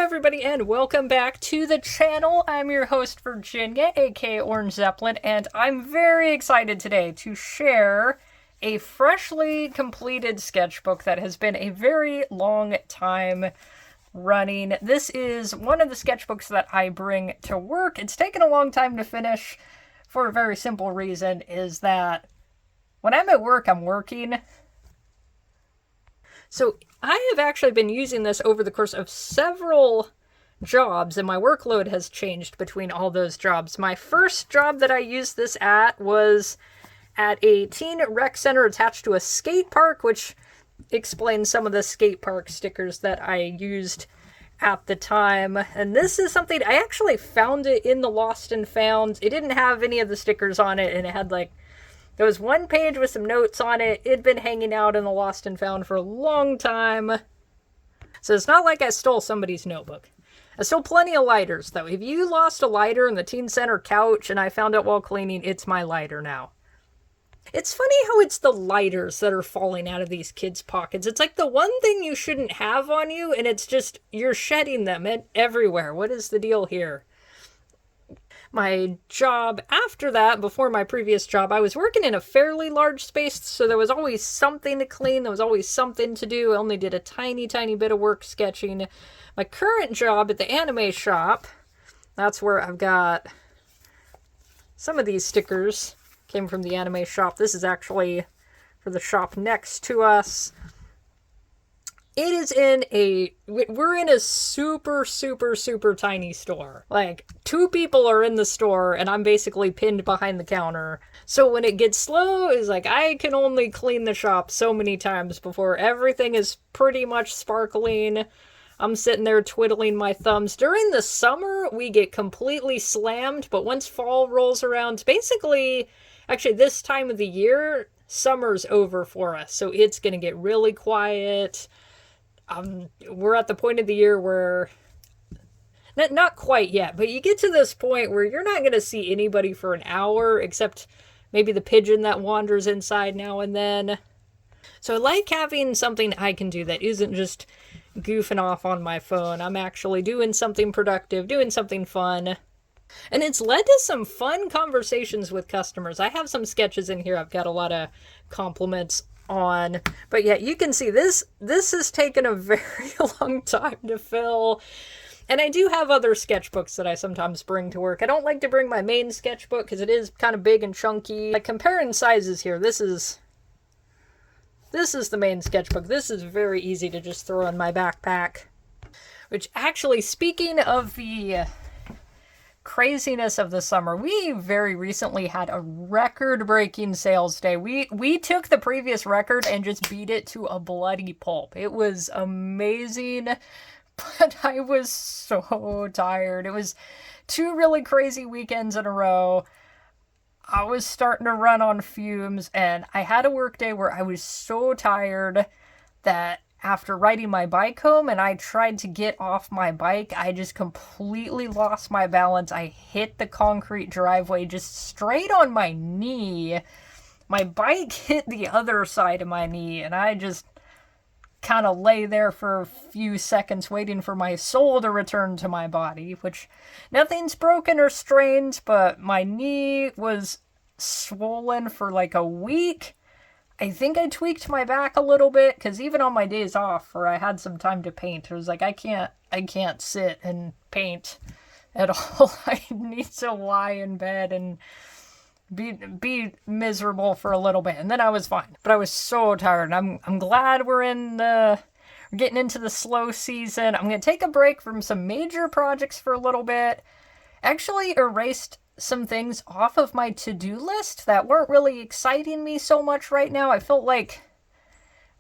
everybody, and welcome back to the channel. I'm your host, Virginia, aka Orange Zeppelin, and I'm very excited today to share a freshly completed sketchbook that has been a very long time running. This is one of the sketchbooks that I bring to work. It's taken a long time to finish for a very simple reason, is that when I'm at work, I'm working. So I have actually been using this over the course of several jobs, and my workload has changed between all those jobs. My first job that I used this at was at a teen rec center attached to a skate park, which explains some of the skate park stickers that I used at the time. And this is something, I actually found it in the Lost and Found. It didn't have any of the stickers on it, and it had there was one page with some notes on it. It'd been hanging out in the Lost and Found for a long time. So it's not like I stole somebody's notebook. I stole plenty of lighters, though. If you lost a lighter in the teen center couch and I found it while cleaning, it's my lighter now. It's funny how it's the lighters that are falling out of these kids' pockets. It's like the one thing you shouldn't have on you, and it's just, you're shedding them everywhere. What is the deal here? My job after that, before my previous job, I was working in a fairly large space, so there was always something to clean, there was always something to do. I only did a tiny bit of work sketching. My current job at the anime shop, that's where I've got some of these stickers, came from the anime shop. This is actually for the shop next to us. It is we're in a super tiny store. Like, 2 people are in the store, and I'm basically pinned behind the counter. So when it gets slow, it's like, I can only clean the shop so many times before everything is pretty much sparkling. I'm sitting there twiddling my thumbs. During the summer, we get completely slammed, but once fall rolls around, basically, actually this time of the year, summer's over for us. So it's gonna get really quiet. We're at the point of the year where, not quite yet, but you get to this point where you're not going to see anybody for an hour, except maybe the pigeon that wanders inside now and then. So I like having something I can do that isn't just goofing off on my phone. I'm actually doing something productive, doing something fun. And it's led to some fun conversations with customers. I have some sketches in here I've got a lot of compliments on, but yeah, you can see this has taken a very long time to fill. And I do have other sketchbooks that I sometimes bring to work. I don't like to bring my main sketchbook because it is kind of big and chunky. Like, comparing sizes here, this is the main sketchbook. This is very easy to just throw in my backpack. Which, actually, speaking of the craziness of the summer, we very recently had a record-breaking sales day. We took the previous record and just beat it to a bloody pulp. It was amazing, but I was so tired. It was 2 really crazy weekends in a row. I was starting to run on fumes, and I had a work day where I was so tired that after riding my bike home and I tried to get off my bike, I just completely lost my balance. I hit the concrete driveway just straight on my knee. My bike hit the other side of my knee, and I just kind of lay there for a few seconds waiting for my soul to return to my body, which nothing's broken or strained, but my knee was swollen for like a week. I think I tweaked my back a little bit, because even on my days off where I had some time to paint, it was like, I can't sit and paint at all. I need to lie in bed and be miserable for a little bit, and then I was fine. But I was so tired. I'm glad we're getting into the slow season. I'm gonna take a break from some major projects for a little bit. Actually erased some things off of my to-do list that weren't really exciting me so much right now. I felt like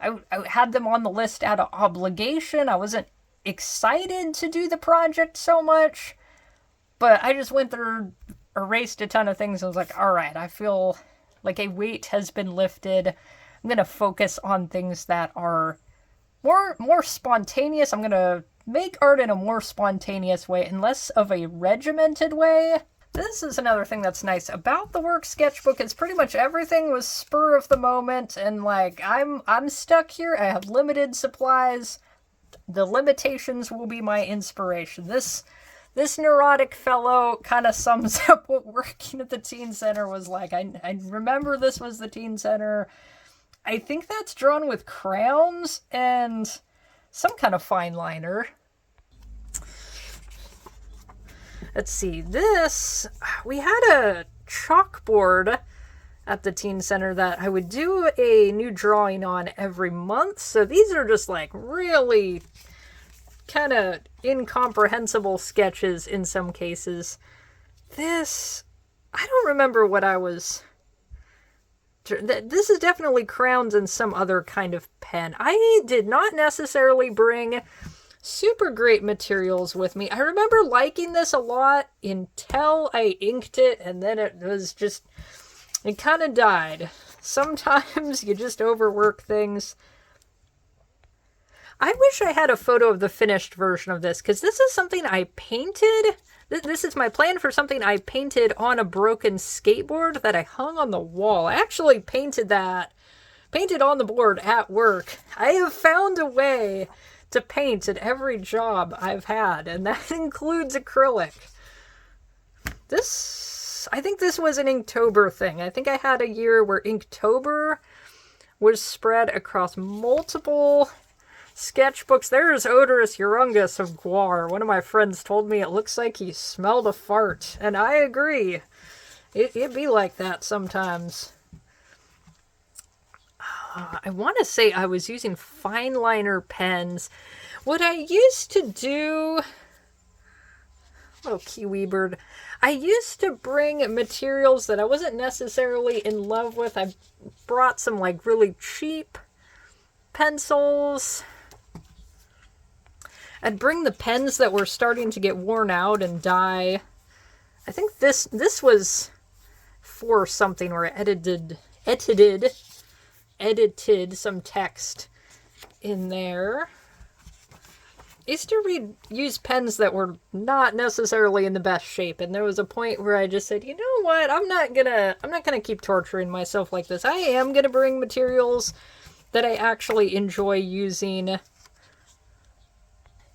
I had them on the list out of obligation. I wasn't excited to do the project so much, but I just went through, erased a ton of things, and was like, all right, I feel like a weight has been lifted. I'm gonna focus on things that are more spontaneous. I'm gonna make art in a more spontaneous way and less of a regimented way. This is another thing that's nice about the work sketchbook, is pretty much everything was spur of the moment, and like, I'm stuck here, I have limited supplies. The limitations will be my inspiration. This neurotic fellow kind of sums up what working at the teen center was like. I remember this was the teen center. I think that's drawn with crayons and some kind of fine liner. Let's see, we had a chalkboard at the teen center that I would do a new drawing on every month. So these are just like really kind of incomprehensible sketches in some cases. I don't remember what I was... This is definitely crowns and some other kind of pen. I did not necessarily bring super great materials with me. I remember liking this a lot until I inked it, and then it kind of died. Sometimes you just overwork things. I wish I had a photo of the finished version of this, because this is something I painted. This is my plan for something I painted on a broken skateboard that I hung on the wall. I actually painted on the board at work. I have found a way to paint at every job I've had, and that includes acrylic. I think this was an Inktober thing. I think I had a year where Inktober was spread across multiple sketchbooks. There's Odorous Urungus of Guar. One of my friends told me it looks like he smelled a fart, and I agree. It'd be like that sometimes. I want to say I was using fine liner pens. What I used to do... Oh, Kiwi Bird. I used to bring materials that I wasn't necessarily in love with. I brought some like really cheap pencils. I'd bring the pens that were starting to get worn out and die. I think this was for something where I edited some text in there. I used to use pens that were not necessarily in the best shape, and there was a point where I just said, you know what, I'm not gonna keep torturing myself like this. I am gonna bring materials that I actually enjoy using.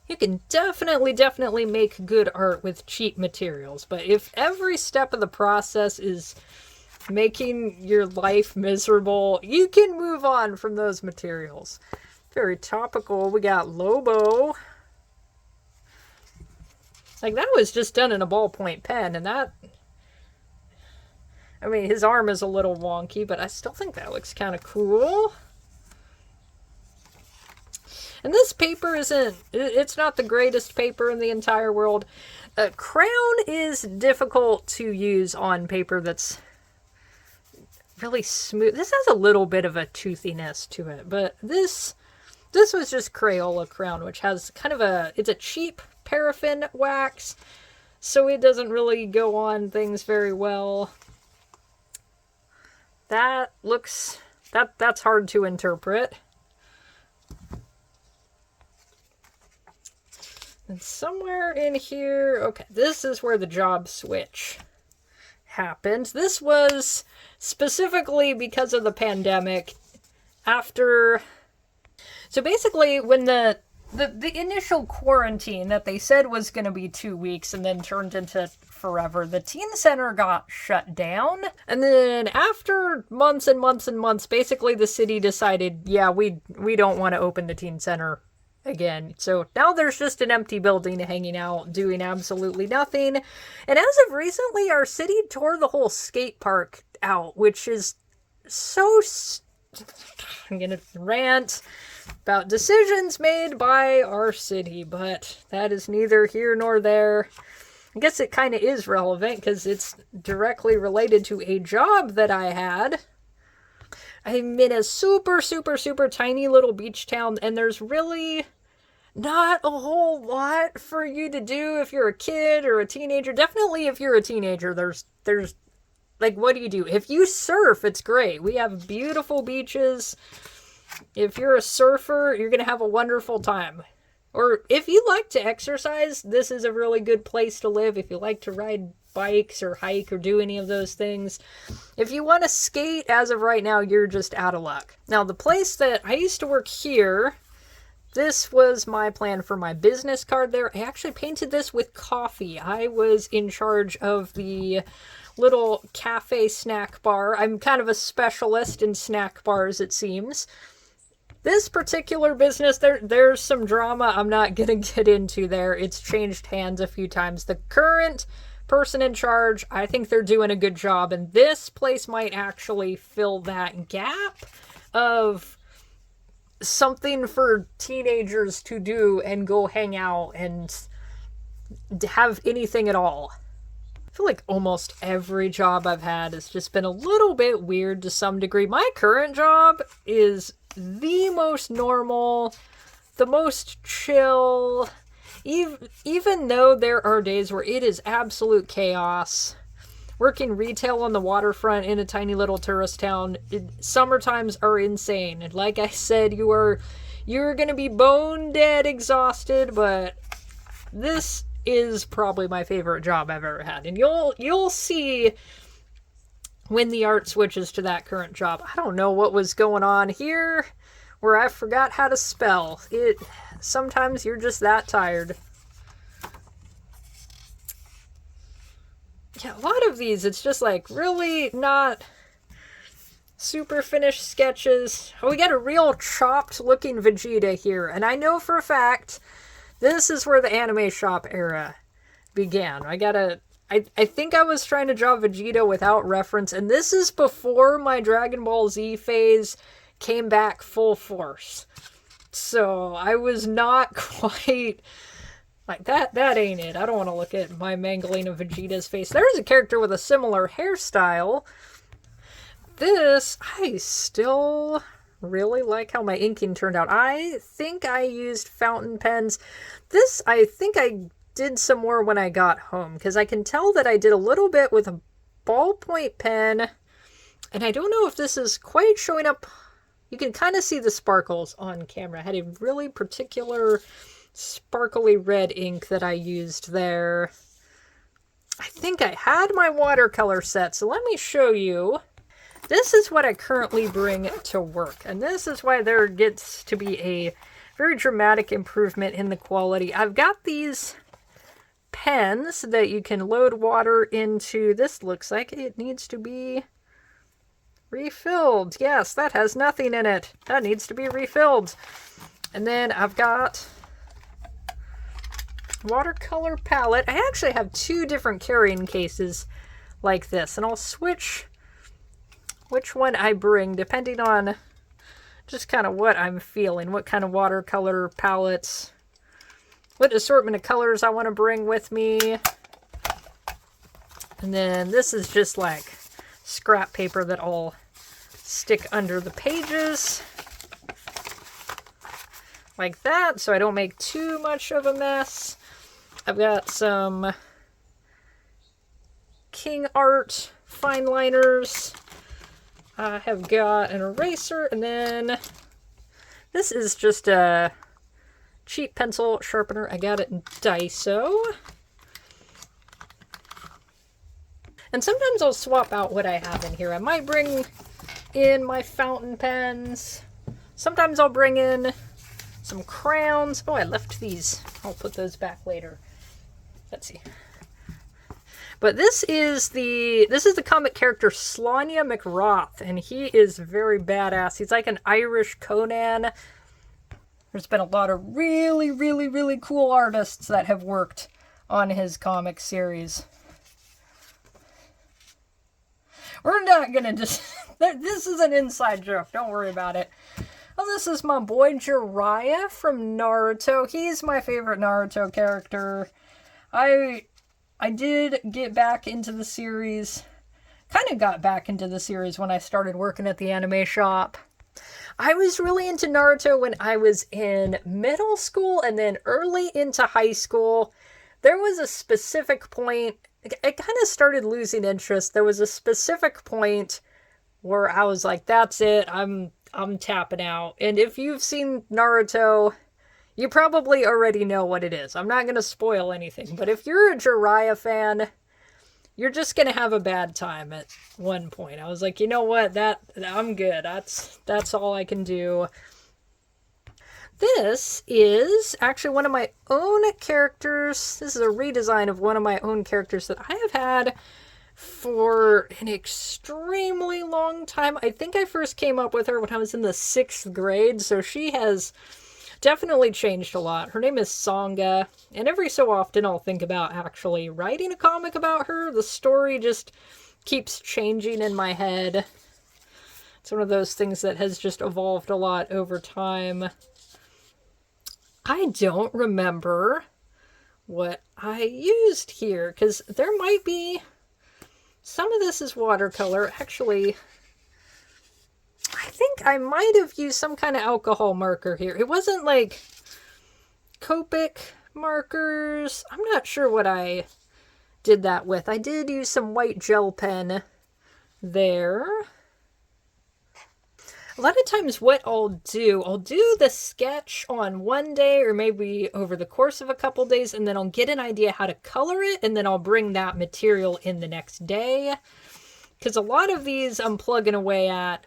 You can definitely make good art with cheap materials, but if every step of the process is making your life miserable, you can move on from those materials. Very topical. We got Lobo. Like, that was just done in a ballpoint pen, and that... I mean, his arm is a little wonky, but I still think that looks kind of cool. And this paper it's not the greatest paper in the entire world. Crayon is difficult to use on paper that's really smooth. This has a little bit of a toothiness to it, but this was just Crayola Crayon, which has kind of it's a cheap paraffin wax, so it doesn't really go on things very well. That's hard to interpret. And somewhere in here, okay, this is where the job switch happened. This was specifically because of the pandemic. So basically, when the initial quarantine that they said was going to be 2 weeks and then turned into forever, the teen center got shut down. And then after months and months and months, basically the city decided, yeah, we don't want to open the teen center again. So now there's just an empty building hanging out, doing absolutely nothing. And as of recently, our city tore the whole skate park out, which is so... I'm gonna rant about decisions made by our city, but that is neither here nor there. I guess it kind of is relevant because it's directly related to a job that I had. I'm in a super tiny little beach town, and there's really not a whole lot for you to do if you're a kid or a teenager. Definitely if you're a teenager, there's like, what do you do? If you surf, it's great. We have beautiful beaches. If you're a surfer, you're going to have a wonderful time. Or if you like to exercise, this is a really good place to live. If you like to ride bikes or hike or do any of those things. If you want to skate, as of right now, you're just out of luck. Now, the place that I used to work here, this was my plan for my business card there. I actually painted this with coffee. I was in charge of the little cafe snack bar. I'm kind of a specialist in snack bars, it seems. This particular business, there's some drama I'm not going to get into there. It's changed hands a few times. The current person in charge, I think they're doing a good job, and this place might actually fill that gap of something for teenagers to do and go hang out and have anything at all. I feel like almost every job I've had has just been a little bit weird to some degree. My current job is the most normal, the most chill, even though there are days where it is absolute chaos. Working retail on the waterfront in a tiny little tourist town, summer times are insane. And like I said, you're gonna be bone dead exhausted, but this is probably my favorite job I've ever had. And you'll see when the art switches to that current job. I don't know what was going on here where I forgot how to spell. Sometimes you're just that tired. Yeah, a lot of these, it's just like really not super finished sketches. Oh, we got a real chopped looking Vegeta here. And I know for a fact this is where the anime shop era began. I think I was trying to draw Vegeta without reference, and this is before my Dragon Ball Z phase came back full force. So I was not quite like that. That ain't it. I don't want to look at my mangling of Vegeta's face. There's a character with a similar hairstyle. This, I still really like how my inking turned out. I think I used fountain pens. This, I think I did some more when I got home, because I can tell that I did a little bit with a ballpoint pen, and I don't know if this is quite showing up. You can kind of see the sparkles on camera. I had a really particular sparkly red ink that I used there. I think I had my watercolor set, so let me show you. This is what I currently bring to work, and this is why there gets to be a very dramatic improvement in the quality. I've got these pens that you can load water into. This looks like it needs to be refilled. Yes, that has nothing in it. That needs to be refilled. And then I've got watercolor palette. I actually have two different carrying cases like this, and I'll switch which one I bring depending on just kind of what I'm feeling, what kind of watercolor palettes, what assortment of colors I want to bring with me. And then this is just like scrap paper that I'll stick under the pages like that, so I don't make too much of a mess. I've got some King Art fine liners. I have got an eraser, and then this is just a cheap pencil sharpener. I got it in Daiso. And sometimes I'll swap out what I have in here. I might bring in my fountain pens. Sometimes I'll bring in some crayons. Oh, I left these. I'll put those back later. Let's see. But this is the comic character Slania McRoth, and he is very badass. He's like an Irish Conan. There's been a lot of really, really, really cool artists that have worked on his comic series. We're not gonna just... This is an inside joke. Don't worry about it. Oh, this is my boy Jiraiya from Naruto. He's my favorite Naruto character. I did get back into the series. Kind of got back into the series when I started working at the anime shop. I was really into Naruto when I was in middle school and then early into high school. There was a specific point... I kind of started losing interest. There was a specific point where I was like, that's it, I'm tapping out. And if you've seen Naruto, you probably already know what it is. I'm not going to spoil anything, but if you're a Jiraiya fan, you're just going to have a bad time at one point. I was like, you know what, I'm good. That's all I can do. this is actually one of my own characters. This is a redesign of one of my own characters that I have had for an extremely long time. I think I first came up with her when I was in the 6th grade, so she has definitely changed a lot. Her name is Songa, and every so often I'll think about actually writing a comic about her. The story just keeps changing in my head. It's one of those things that has just evolved a lot over time. I don't remember what I used here, because there might be... Some of this is watercolor. Actually, I think I might have used some kind of alcohol marker here. It wasn't like Copic markers. I'm not sure what I did that with. I did use some white gel pen there. A lot of times what I'll do the sketch on one day or maybe over the course of a couple days, and then I'll get an idea how to color it, and then I'll bring that material in the next day. Because a lot of these I'm plugging away at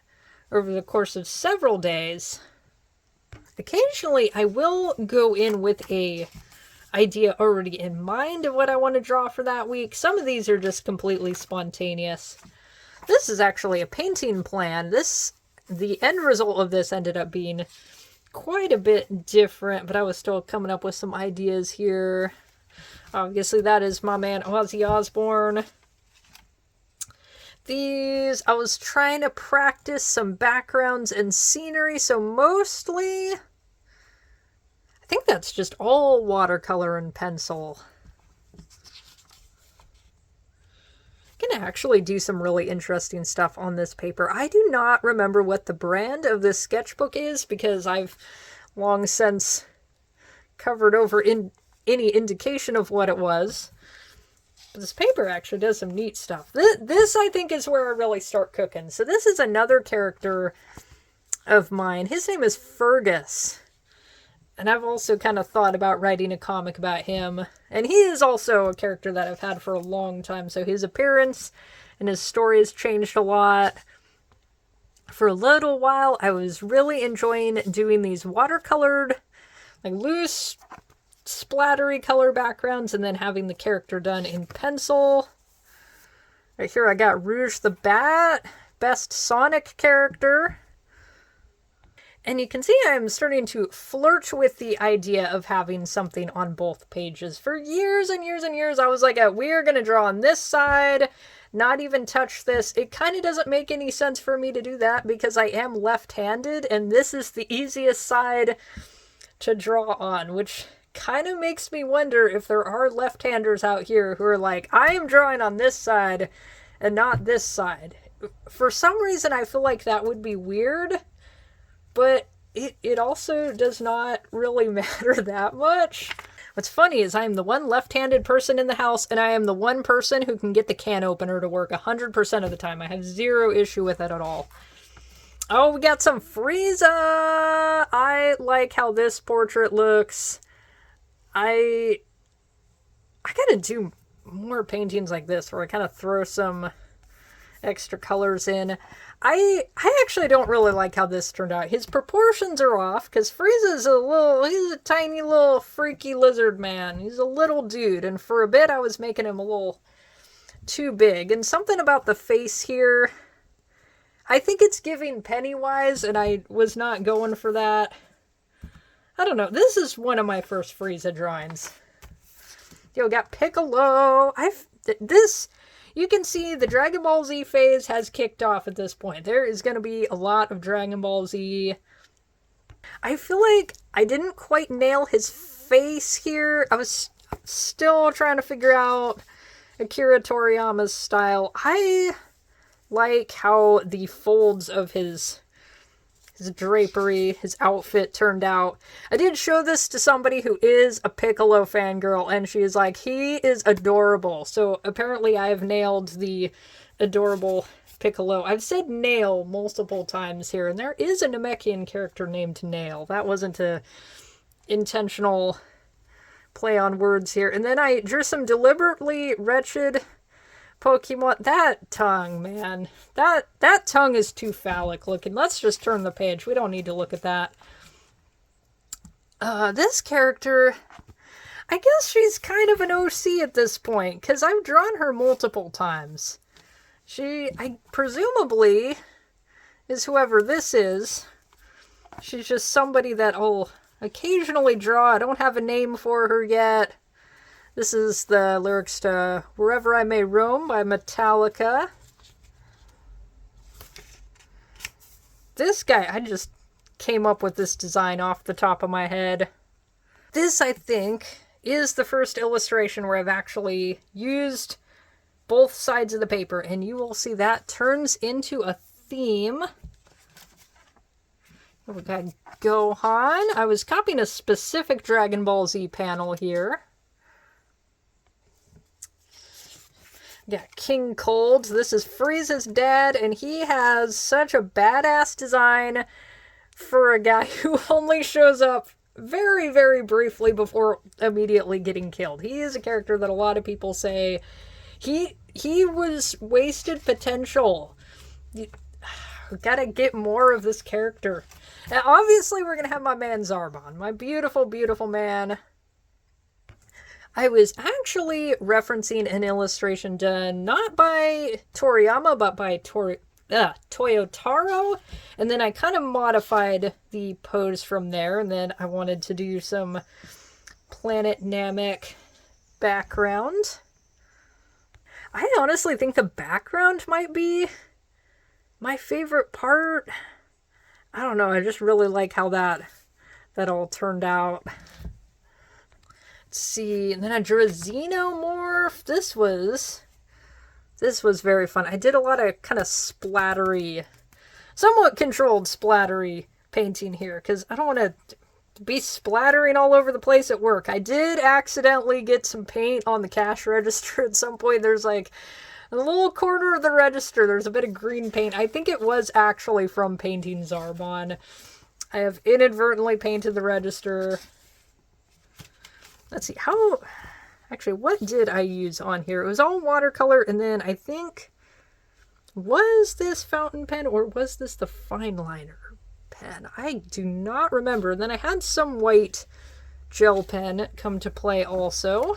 over the course of several days. Occasionally I will go in with a idea already in mind of what I want to draw for that week. Some of these are just completely spontaneous. This is actually a painting plan. The end result of this ended up being quite a bit different, but I was still coming up with some ideas here. Obviously, that is my man Ozzy Osbourne. These, I was trying to practice some backgrounds and scenery, so mostly, I think that's just all watercolor and pencil. Gonna actually do some really interesting stuff on this paper. I do not remember what the brand of this sketchbook is because I've long since covered over in any indication of what it was. But this paper actually does some neat stuff. This I think is where I really start cooking. So this is another character of mine. His name is Fergus. And I've also kind of thought about writing a comic about him. And he is also a character that I've had for a long time. So his appearance and his story has changed a lot. For a little while, I was really enjoying doing these watercolored, like loose, splattery color backgrounds. And then having the character done in pencil. Right here I got Rouge the Bat, best Sonic character. And you can see I'm starting to flirt with the idea of having something on both pages. For years and years and years, I was like, we're going to draw on this side, not even touch this. It kind of doesn't make any sense for me to do that because I am left-handed, and this is the easiest side to draw on, which kind of makes me wonder if there are left-handers out here who are like, I am drawing on this side and not this side. For some reason, I feel like that would be weird. But it also does not really matter that much. What's funny is I am the one left-handed person in the house, and I am the one person who can get the can opener to work 100% of the time. I have zero issue with it at all. Oh, we got some Frieza! I like how this portrait looks. I gotta do more paintings like this where I kind of throw some extra colors in. I actually don't really like how this turned out. His proportions are off because Frieza's he's a tiny little freaky lizard man. He's a little dude, and for a bit I was making him a little too big. And something about the face here, I think it's giving Pennywise, and I was not going for that. I don't know. This is one of my first Frieza drawings. Yo, got Piccolo. You can see the Dragon Ball Z phase has kicked off at this point. There is going to be a lot of Dragon Ball Z. I feel like I didn't quite nail his face here. I was still trying to figure out Akira Toriyama's style. I like how the folds of his drapery, his outfit turned out. I did show this to somebody who is a Piccolo fangirl, and she is like, he is adorable. So apparently I have nailed the adorable Piccolo. I've said Nail multiple times here, and there is a Namekian character named Nail. That wasn't a intentional play on words here. And then I drew some deliberately wretched Pokemon. That tongue, man. That tongue is too phallic looking. Let's just turn the page. We don't need to look at that. This character, I guess she's kind of an OC at this point, because I've drawn her multiple times. I presumably is whoever this is. She's just somebody that I'll occasionally draw. I don't have a name for her yet. This is the lyrics to Wherever I May Roam by Metallica. This guy, I just came up with this design off the top of my head. This, I think, is the first illustration where I've actually used both sides of the paper, and you will see that turns into a theme. We got Gohan. I was copying a specific Dragon Ball Z panel here. Got King Cold. This is Frieza's dad, and he has such a badass design for a guy who only shows up very, very briefly before immediately getting killed. He is a character that a lot of people say he was wasted potential. We gotta get more of this character. And obviously, we're gonna have my man Zarbon, my beautiful, beautiful man. I was actually referencing an illustration done not by Toriyama, but by Toyotaro, and then I kind of modified the pose from there, and then I wanted to do some Planet Namek background. I honestly think the background might be my favorite part. I don't know, I just really like how that all turned out. Let's see, and then I drew a Xenomorph. This was very fun. I did a lot of kind of splattery, somewhat controlled splattery painting here, because I don't want to be splattering all over the place at work. I did accidentally get some paint on the cash register at some point. There's like a little corner of the register, there's a bit of green paint. I think it was actually from painting Zarbon. I have inadvertently painted the register. Let's see, actually, what did I use on here? It was all watercolor, and then I think, was this fountain pen, or was this the fine liner pen? I do not remember. And then I had some white gel pen come to play also.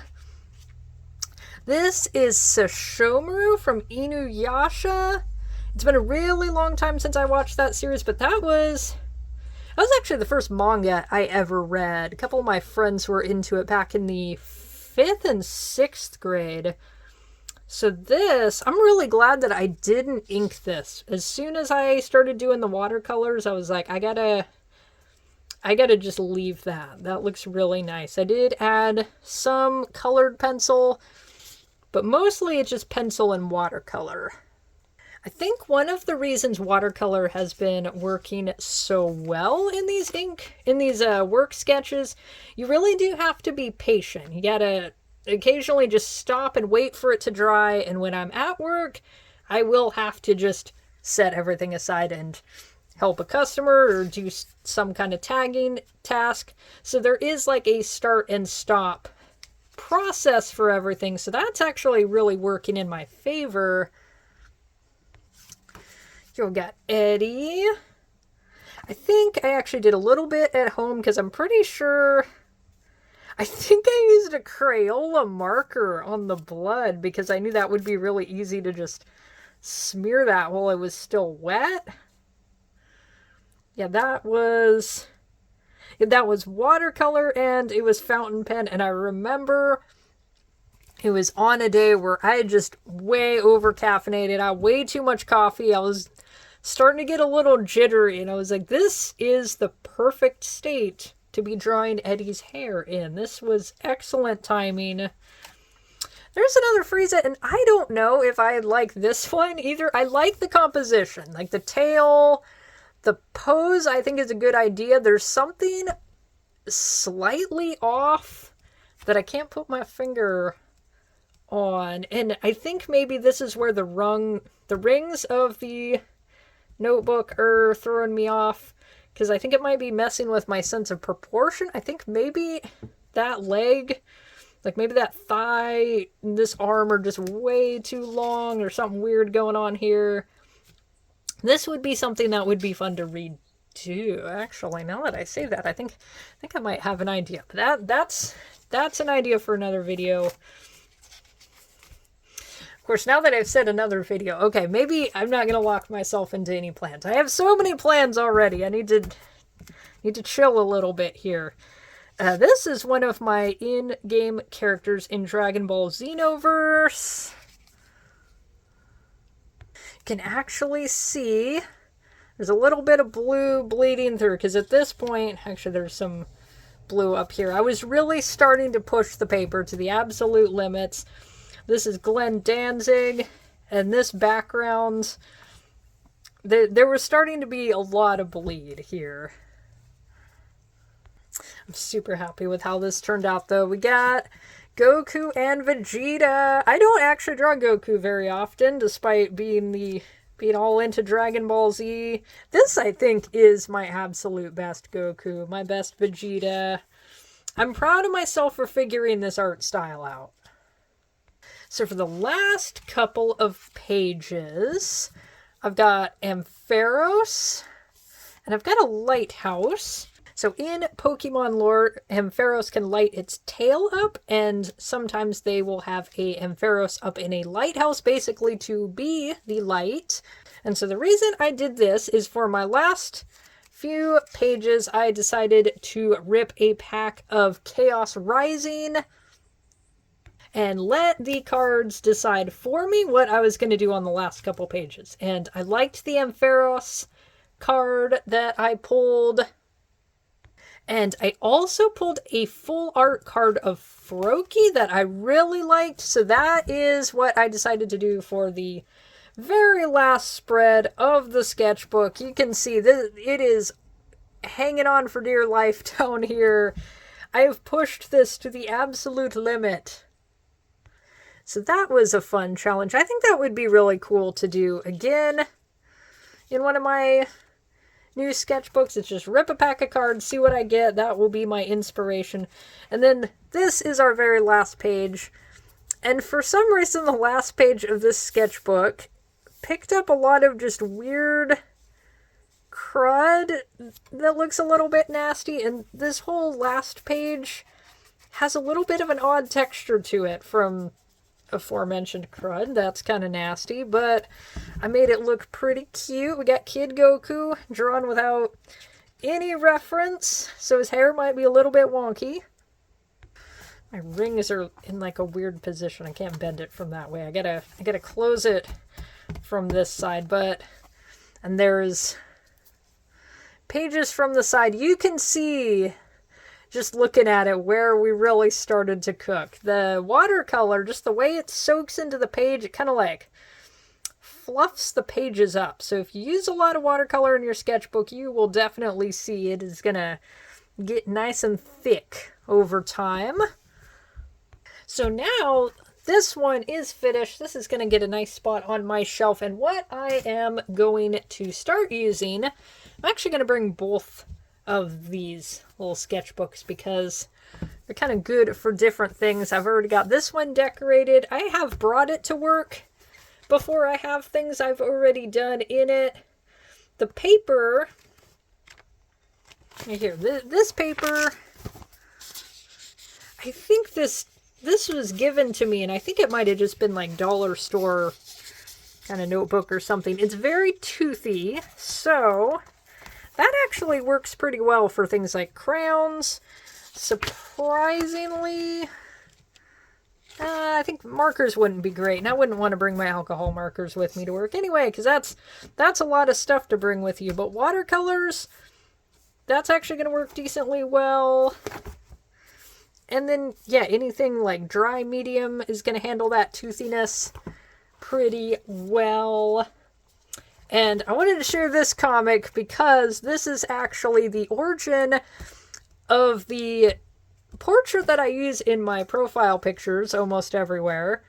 This is Sesshomaru from Inuyasha. It's been a really long time since I watched that series, but that was actually the first manga I ever read. A couple of my friends were into it back in the 5th and 6th grade. So this, I'm really glad that I didn't ink this. As soon as I started doing the watercolors, I was like, I gotta just leave that. That looks really nice. I did add some colored pencil, but mostly it's just pencil and watercolor. I think one of the reasons watercolor has been working so well in these work sketches, you really do have to be patient. You gotta occasionally just stop and wait for it to dry, and when I'm at work, I will have to just set everything aside and help a customer or do some kind of tagging task. So there is like a start and stop process for everything, so that's actually really working in my favor. You've got Eddie. I think I actually did a little bit at home because I'm pretty sure, I think I used a Crayola marker on the blood because I knew that would be really easy to just smear that while it was still wet. Yeah, that was watercolor and it was fountain pen, and I remember it was on a day where I just way over caffeinated. I had way too much coffee. I was starting to get a little jittery, and I was like, this is the perfect state to be drawing Eddie's hair in. This was excellent timing. There's another Frieza, and I don't know if I like this one either. I like the composition, like the tail, the pose I think is a good idea. There's something slightly off that I can't put my finger on, and I think maybe this is where the rings of the notebook are throwing me off, because I think it might be messing with my sense of proportion. I think maybe that leg, like maybe that thigh, this arm are just way too long or something weird going on here. This would be something that would be fun to redo do, actually. Now that I say that, I think I might have an idea. But that's an idea for another video. Of course, now that I've said another video, okay, maybe I'm not gonna lock myself into any plans. I have so many plans already. I need to chill a little bit here. This is one of my in-game characters in Dragon Ball Xenoverse. You can actually see there's a little bit of blue bleeding through, because at this point, actually there's some blue up here. I was really starting to push the paper to the absolute limits. This is Glenn Danzig, and this background, there was starting to be a lot of bleed here. I'm super happy with how this turned out, though. We got Goku and Vegeta. I don't actually draw Goku very often, despite being all into Dragon Ball Z. This, I think, is my absolute best Goku, my best Vegeta. I'm proud of myself for figuring this art style out. So for the last couple of pages, I've got Ampharos, and I've got a lighthouse. So in Pokemon lore, Ampharos can light its tail up, and sometimes they will have a Ampharos up in a lighthouse, basically to be the light. And so the reason I did this is for my last few pages, I decided to rip a pack of Chaos Rising and let the cards decide for me what I was going to do on the last couple pages. And I liked the Ampharos card that I pulled. And I also pulled a full art card of Froakie that I really liked. So that is what I decided to do for the very last spread of the sketchbook. You can see that it is hanging on for dear life down here. I have pushed this to the absolute limit. So that was a fun challenge. I think that would be really cool to do again in one of my new sketchbooks. It's just rip a pack of cards, see what I get. That will be my inspiration. And then this is our very last page. And for some reason, the last page of this sketchbook picked up a lot of just weird crud that looks a little bit nasty. And this whole last page has a little bit of an odd texture to it from aforementioned crud. That's kind of nasty, but I made it look pretty cute. We got Kid Goku drawn without any reference, so his hair might be a little bit wonky. My rings are in like a weird position. I can't bend it from that way. I gotta close it from this side, and there's pages from the side. You can see, just looking at it, where we really started to cook. The watercolor, just the way it soaks into the page, it kind of like fluffs the pages up. So if you use a lot of watercolor in your sketchbook, you will definitely see it is gonna get nice and thick over time. So now this one is finished. This is gonna get a nice spot on my shelf, and what I am going to start using, I'm actually gonna bring both of these little sketchbooks because they're kind of good for different things. I've already got this one decorated. I have brought it to work before. I have things I've already done in it. The paper, right here, this paper, I think this was given to me, and I think it might have just been like dollar store kind of notebook or something. It's very toothy, so that actually works pretty well for things like crayons. Surprisingly, I think markers wouldn't be great, and I wouldn't want to bring my alcohol markers with me to work anyway, because that's a lot of stuff to bring with you. But watercolors, that's actually going to work decently well. And then, yeah, anything like dry medium is going to handle that toothiness pretty well. And I wanted to share this comic because this is actually the origin of the portrait that I use in my profile pictures almost everywhere.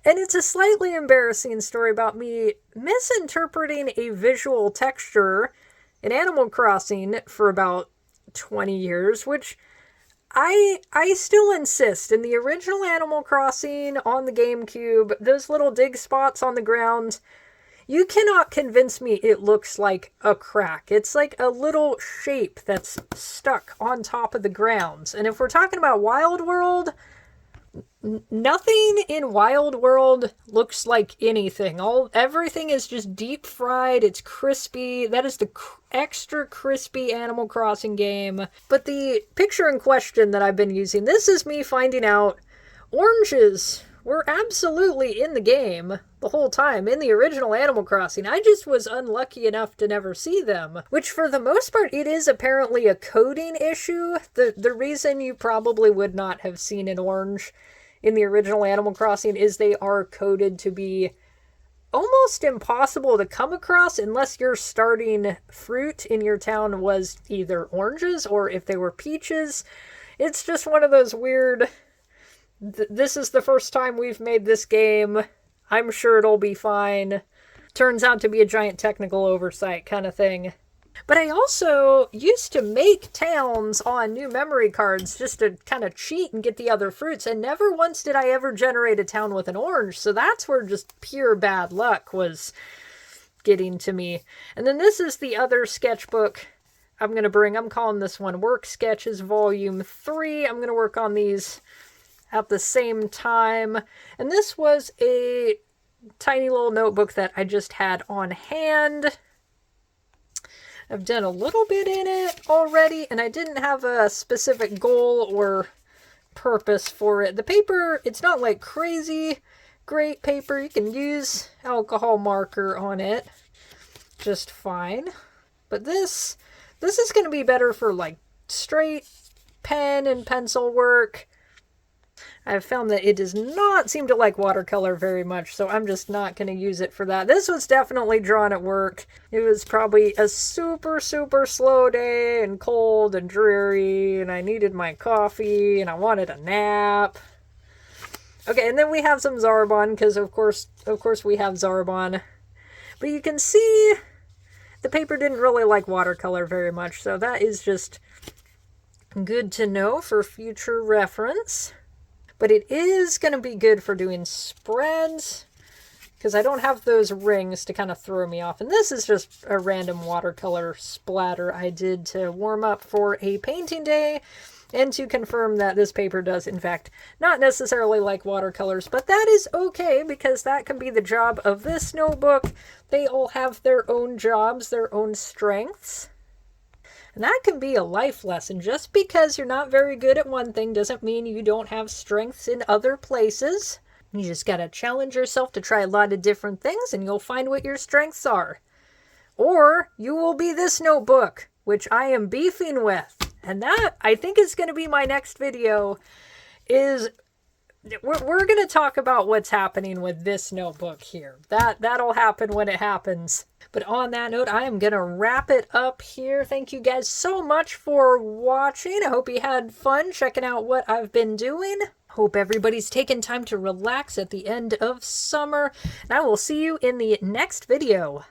And it's a slightly embarrassing story about me misinterpreting a visual texture in Animal Crossing for about 20 years, which I still insist. In the original Animal Crossing on the GameCube, those little dig spots on the ground, You cannot convince me it looks like a crack. It's like a little shape that's stuck on top of the ground. And if we're talking about Wild World, nothing in Wild World looks like anything. Everything is just deep fried. It's crispy. That is the extra crispy Animal Crossing game. But the picture in question that I've been using, this is me finding out oranges were absolutely in the game the whole time, in the original Animal Crossing. I just was unlucky enough to never see them, which for the most part, it is apparently a coding issue. The reason you probably would not have seen an orange in the original Animal Crossing is they are coded to be almost impossible to come across unless your starting fruit in your town was either oranges or if they were peaches. It's just one of those weird, this is the first time we've made this game, I'm sure it'll be fine, turns out to be a giant technical oversight kind of thing. But I also used to make towns on new memory cards just to kind of cheat and get the other fruits, and never once did I ever generate a town with an orange, so that's where just pure bad luck was getting to me. And then this is the other sketchbook I'm going to bring. I'm calling this one Work Sketches Volume 3. I'm going to work on these at the same time. And this was a tiny little notebook that I just had on hand. I've done a little bit in it already, and I didn't have a specific goal or purpose for it. The paper, it's not like crazy great paper. You can use alcohol marker on it just fine. But this is going to be better for like straight pen and pencil work. I've found that it does not seem to like watercolor very much, so I'm just not going to use it for that. This was definitely drawn at work. It was probably a super, super slow day and cold and dreary, and I needed my coffee, and I wanted a nap. Okay, and then we have some Zarbon, because of course we have Zarbon. But you can see the paper didn't really like watercolor very much, so that is just good to know for future reference. But it is going to be good for doing spreads, because I don't have those rings to kind of throw me off. And this is just a random watercolor splatter I did to warm up for a painting day, and to confirm that this paper does, in fact, not necessarily like watercolors. But that is okay, because that can be the job of this notebook. They all have their own jobs, their own strengths. And that can be a life lesson. Just because you're not very good at one thing doesn't mean you don't have strengths in other places. You just gotta challenge yourself to try a lot of different things, and you'll find what your strengths are. Or you will be this notebook, which I am beefing with. And that, I think, is going to be my next video, is we're going to talk about what's happening with this notebook here. That'll happen when it happens. But on that note, I am going to wrap it up here. Thank you guys so much for watching. I hope you had fun checking out what I've been doing. Hope everybody's taken time to relax at the end of summer. And I will see you in the next video.